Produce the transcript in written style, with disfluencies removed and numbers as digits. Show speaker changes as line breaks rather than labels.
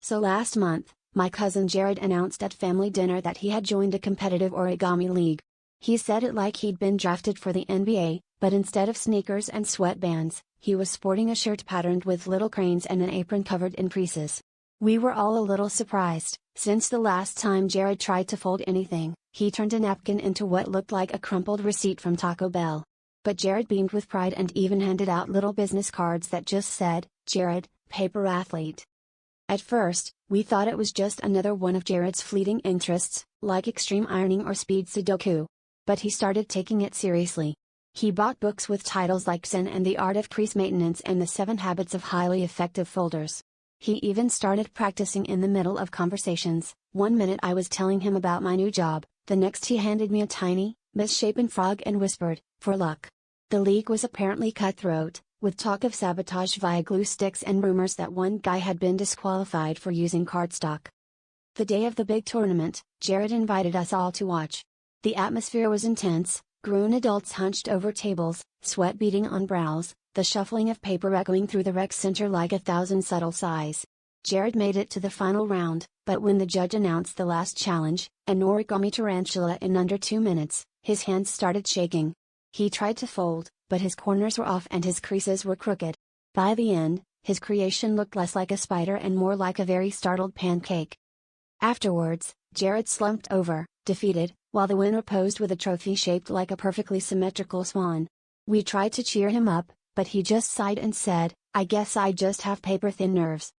So last month, my cousin Jared announced at family dinner that he had joined a competitive origami league. He said it like he'd been drafted for the NBA, but instead of sneakers and sweatbands, he was sporting a shirt patterned with little cranes and an apron covered in creases. We were all a little surprised, since the last time Jared tried to fold anything, he turned a napkin into what looked like a crumpled receipt from Taco Bell. But Jared beamed with pride and even handed out little business cards that just said, "Jared, paper athlete." At first, we thought it was just another one of Jared's fleeting interests, like extreme ironing or speed Sudoku. But he started taking it seriously. He bought books with titles like Zen and the Art of Crease Maintenance and the 7 Habits of Highly Effective Folders. He even started practicing in the middle of conversations. One minute I was telling him about my new job, the next he handed me a tiny, misshapen frog and whispered, "For luck." The league was apparently cutthroat, with talk of sabotage via glue sticks and rumors that one guy had been disqualified for using cardstock. The day of the big tournament, Jared invited us all to watch. The atmosphere was intense, grown adults hunched over tables, sweat beading on brows, the shuffling of paper echoing through the rec center like 1,000 subtle sighs. Jared made it to the final round, but when the judge announced the last challenge, an origami tarantula in under 2 minutes, his hands started shaking. He tried to fold, but his corners were off and his creases were crooked. By the end, his creation looked less like a spider and more like a very startled pancake. Afterwards, Jared slumped over, defeated, while the winner posed with a trophy shaped like a perfectly symmetrical swan. We tried to cheer him up, but he just sighed and said, "I guess I just have paper-thin nerves."